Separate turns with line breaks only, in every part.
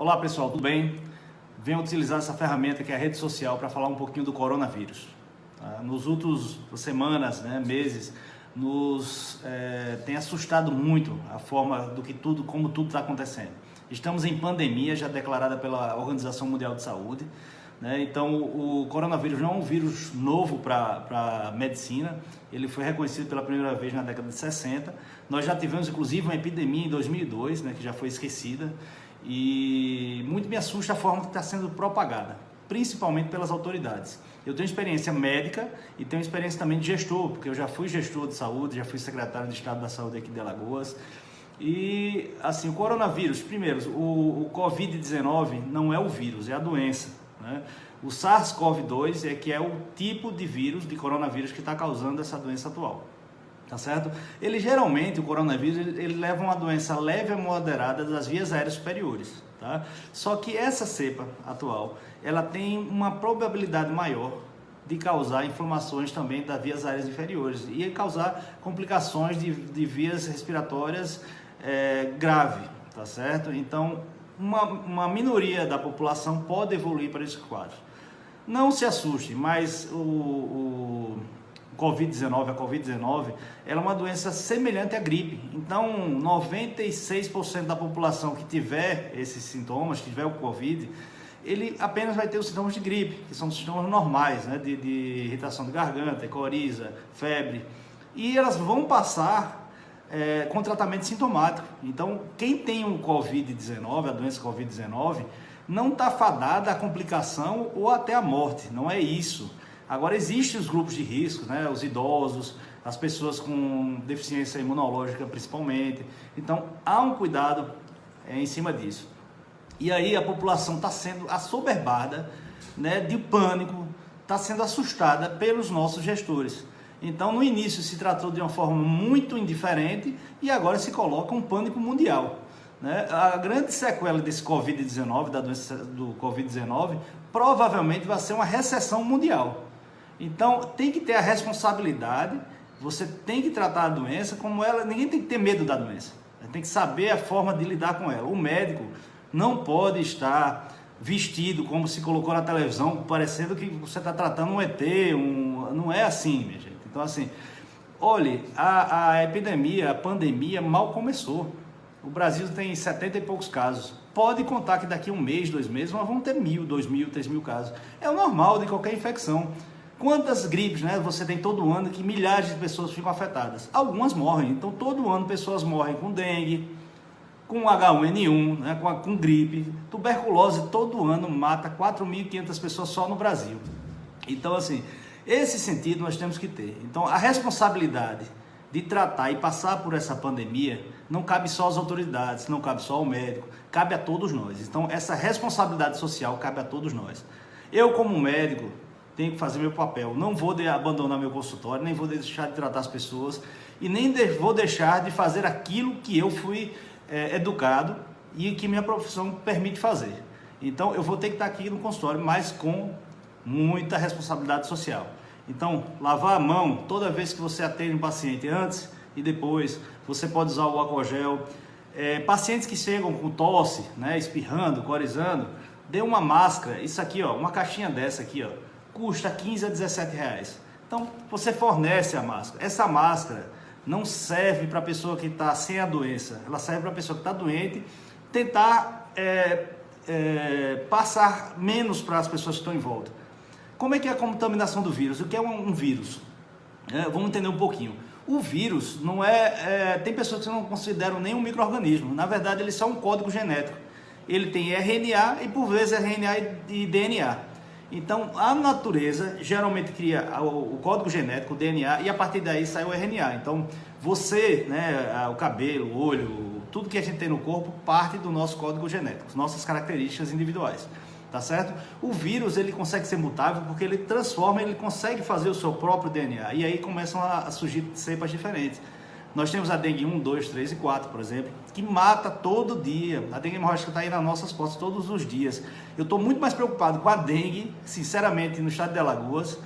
Olá pessoal, tudo bem? Venho utilizar essa ferramenta que é a rede social para falar um pouquinho do coronavírus. Nos últimos semanas, meses, tem assustado muito a forma como tudo está acontecendo. Estamos em pandemia já declarada pela Organização Mundial de Saúde, então o coronavírus não é um vírus novo para a medicina, ele foi reconhecido pela primeira vez na década de 60. Nós já tivemos inclusive uma epidemia em 2002, que já foi esquecida, e muito me assusta a forma que está sendo propagada, principalmente pelas autoridades. Eu tenho experiência médica e tenho experiência também de gestor, porque eu já fui gestor de saúde, já fui secretário de Estado da Saúde aqui de Alagoas. E assim, o coronavírus, primeiro, o Covid-19 não é o vírus, é a doença, O SARS-CoV-2 que é o tipo de vírus, de coronavírus, que está causando essa doença atual. Tá certo? Ele geralmente, o coronavírus, ele leva uma doença leve a moderada das vias aéreas superiores, tá? Só que essa cepa atual, ela tem uma probabilidade maior de causar inflamações também das vias aéreas inferiores e causar complicações de vias respiratórias grave, tá certo? Então, uma minoria da população pode evoluir para esse quadro. Não se assuste, mas a Covid-19, ela é uma doença semelhante à gripe. Então, 96% da população que tiver esses sintomas, que tiver o Covid, ele apenas vai ter os sintomas de gripe, que são sintomas normais, de irritação de garganta, coriza, febre. E elas vão passar com tratamento sintomático. Então, quem tem o Covid-19, a doença Covid-19, não está fadada à complicação ou até à morte, não é isso. Agora, existem os grupos de risco, os idosos, as pessoas com deficiência imunológica principalmente. Então, há um cuidado em cima disso. E aí a população está sendo assoberbada, de pânico, está sendo assustada pelos nossos gestores. Então, no início se tratou de uma forma muito indiferente e agora se coloca um pânico mundial. A grande sequela desse Covid-19, da doença do Covid-19, provavelmente vai ser uma recessão mundial. Então, tem que ter a responsabilidade, você tem que tratar a doença como ela, ninguém tem que ter medo da doença, tem que saber a forma de lidar com ela. O médico não pode estar vestido como se colocou na televisão, parecendo que você está tratando um ET, não é assim, minha gente. Então, assim, olhe, a epidemia, a pandemia mal começou. O Brasil tem 70 e poucos casos. Pode contar que daqui a um mês, 2 meses, nós vamos ter 1.000, 2.000, 3.000 casos. É o normal de qualquer infecção. Quantas gripes, você tem todo ano que milhares de pessoas ficam afetadas? Algumas morrem. Então, todo ano pessoas morrem com dengue, com H1N1, com gripe. Tuberculose todo ano mata 4.500 pessoas só no Brasil. Então, assim, esse sentido nós temos que ter. Então, a responsabilidade de tratar e passar por essa pandemia não cabe só às autoridades, não cabe só ao médico, cabe a todos nós. Então, essa responsabilidade social cabe a todos nós. Eu, como médico, tenho que fazer meu papel. Não vou abandonar meu consultório, nem vou deixar de tratar as pessoas e nem vou deixar de fazer aquilo que eu fui educado e que minha profissão permite fazer. Então, eu vou ter que estar aqui no consultório, mas com muita responsabilidade social. Então, lavar a mão toda vez que você atende um paciente, antes e depois, você pode usar o álcool gel. Pacientes que chegam com tosse, espirrando, corizando, dê uma máscara. Isso aqui, uma caixinha dessa aqui, custa 15 a 17 reais. Então, você fornece a máscara. Essa máscara não serve para a pessoa que está sem a doença, ela serve para a pessoa que está doente, tentar passar menos para as pessoas que estão em volta. Como é que é a contaminação do vírus? O que é um vírus? Vamos entender um pouquinho. O vírus não tem pessoas que não consideram nem um micro-organismo. Na verdade, ele é só um código genético. Ele tem RNA e, por vezes, RNA e DNA. Então, a natureza geralmente cria o código genético, o DNA, e a partir daí sai o RNA. Então, você, o cabelo, o olho, tudo que a gente tem no corpo parte do nosso código genético, nossas características individuais, tá certo? O vírus, ele consegue ser mutável porque ele transforma, ele consegue fazer o seu próprio DNA, e aí começam a surgir cepas diferentes. Nós temos a dengue 1, 2, 3 e 4, por exemplo, que mata todo dia. A dengue hemorrágica está aí nas nossas costas todos os dias. Eu estou muito mais preocupado com a dengue, sinceramente, no estado de Alagoas,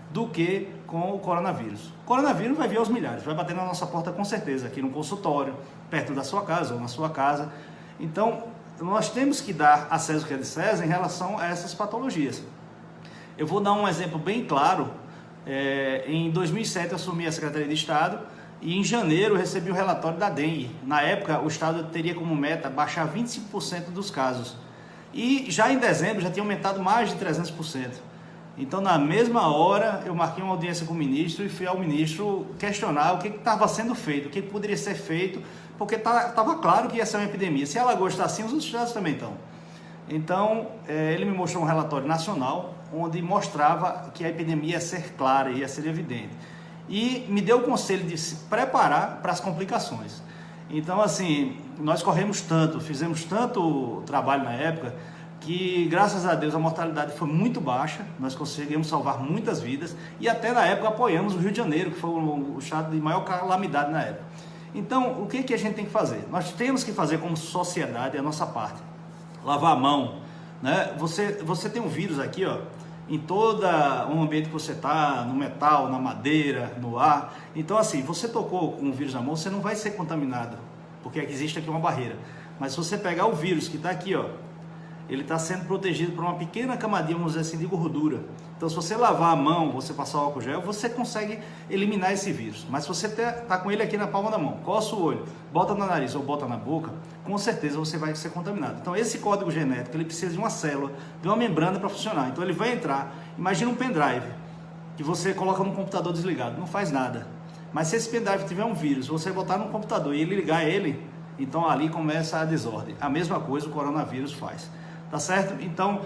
do que com o coronavírus. O coronavírus vai vir aos milhares, vai bater na nossa porta com certeza, aqui no consultório, perto da sua casa ou na sua casa. Então, nós temos que dar a César o que é de César em relação a essas patologias. Eu vou dar um exemplo bem claro. Em 2007 eu assumi a Secretaria de Estado e em janeiro eu recebi o relatório da dengue. Na época o Estado teria como meta baixar 25% dos casos. E já em dezembro já tinha aumentado mais de 300%. Então na mesma hora eu marquei uma audiência com o ministro e fui ao ministro questionar o que estava sendo feito, o que poderia ser feito, porque estava claro que ia ser uma epidemia. Se Alagoas está assim, os outros estados também estão. Então ele me mostrou um relatório nacional onde mostrava que a epidemia ia ser clara, ia ser evidente. E me deu o conselho de se preparar para as complicações. Então, assim, nós corremos tanto, fizemos tanto trabalho na época, que graças a Deus a mortalidade foi muito baixa, nós conseguimos salvar muitas vidas e até na época apoiamos o Rio de Janeiro, que foi o estado de maior calamidade na época. Então, o que a gente tem que fazer? Nós temos que fazer como sociedade a nossa parte. Lavar a mão, né? Você tem um vírus aqui, ó, em todo o ambiente que você está, no metal, na madeira, no ar. Então, assim, você tocou com o vírus na mão, você não vai ser contaminado, porque existe aqui uma barreira. Mas se você pegar o vírus que está aqui, ó, ele está sendo protegido por uma pequena camadinha, vamos dizer assim, de gordura. Então, se você lavar a mão, você passar o álcool gel, você consegue eliminar esse vírus. Mas se você está com ele aqui na palma da mão, coça o olho, bota no nariz ou bota na boca, com certeza você vai ser contaminado. Então, esse código genético, ele precisa de uma célula, de uma membrana para funcionar. Então, ele vai entrar, imagina um pendrive, que você coloca no computador desligado, não faz nada. Mas se esse pendrive tiver um vírus, você botar no computador e ele ligar ele, então ali começa a desordem. A mesma coisa o coronavírus faz. Tá certo? Então,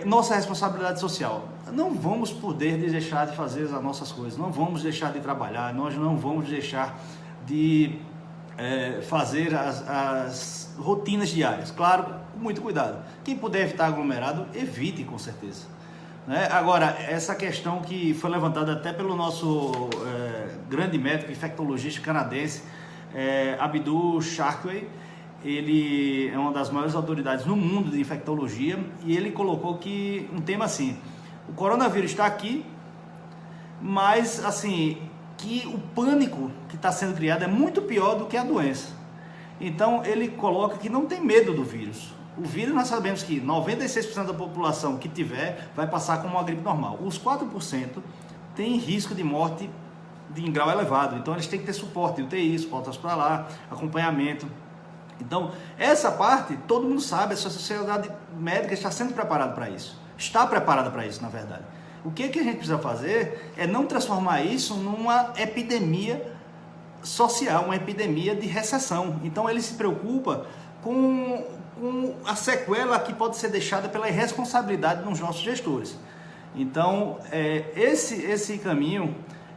nossa responsabilidade social. Não vamos poder deixar de fazer as nossas coisas, não vamos deixar de trabalhar, nós não vamos deixar de fazer as rotinas diárias. Claro, com muito cuidado. Quem puder evitar aglomerado, evite com certeza. Né? Agora, essa questão que foi levantada até pelo nosso grande médico infectologista canadense, Abdul Sharkway, ele é uma das maiores autoridades no mundo de infectologia e ele colocou que um tema assim: o coronavírus está aqui, mas assim, que o pânico que está sendo criado é muito pior do que a doença. Então ele coloca que não tem medo do vírus. O vírus, nós sabemos que 96% da população que tiver vai passar como uma gripe normal. Os 4% têm risco de morte em grau elevado, então eles têm que ter suporte, UTI, suporte hospitalar, acompanhamento. Então, essa parte, todo mundo sabe, a sociedade médica está sendo preparada para isso. Está preparada para isso, na verdade. O que a gente precisa fazer é não transformar isso numa epidemia social, uma epidemia de recessão. Então, ele se preocupa com a sequela que pode ser deixada pela irresponsabilidade dos nossos gestores. Então, esse caminho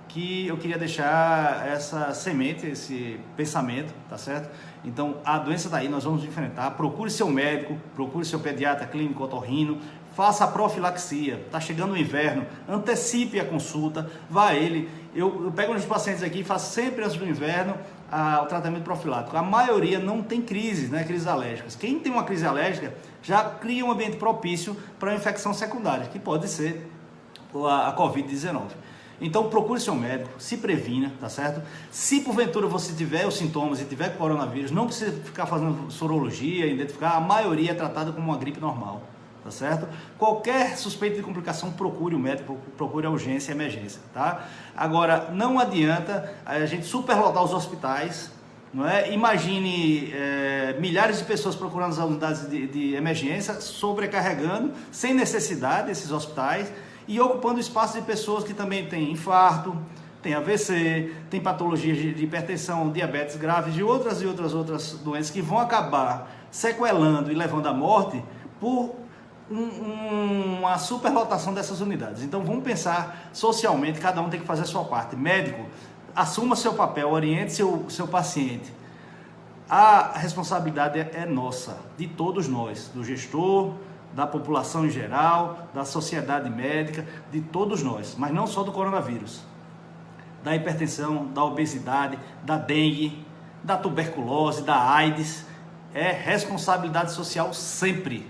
que eu queria deixar, essa semente, esse pensamento, tá certo? Então, a doença está aí, nós vamos enfrentar. Procure seu médico, procure seu pediatra clínico, otorrino, faça a profilaxia. Está chegando o inverno, antecipe a consulta, vá a ele. Eu pego nos pacientes aqui e faço sempre antes do inverno o tratamento profilático. A maioria não tem crises, né, crises alérgicas. Quem tem uma crise alérgica já cria um ambiente propício para uma infecção secundária, que pode ser a Covid-19. Então procure seu médico, se previna, tá certo? Se porventura você tiver os sintomas e tiver coronavírus, não precisa ficar fazendo sorologia, identificar, a maioria é tratada como uma gripe normal, tá certo? Qualquer suspeita de complicação, procure o médico, procure a urgência e a emergência, tá? Agora, não adianta a gente superlotar os hospitais, não é? Imagine milhares de pessoas procurando as unidades de emergência, sobrecarregando, sem necessidade, esses hospitais, e ocupando espaço de pessoas que também têm infarto, tem AVC, tem patologias de hipertensão, diabetes graves e outras doenças que vão acabar sequelando e levando à morte por uma superlotação dessas unidades. Então vamos pensar socialmente, cada um tem que fazer a sua parte. Médico, assuma seu papel, oriente seu paciente. A responsabilidade é nossa, de todos nós, do gestor, da população em geral, da sociedade médica, de todos nós, mas não só do coronavírus, da hipertensão, da obesidade, da dengue, da tuberculose, da AIDS. É responsabilidade social sempre.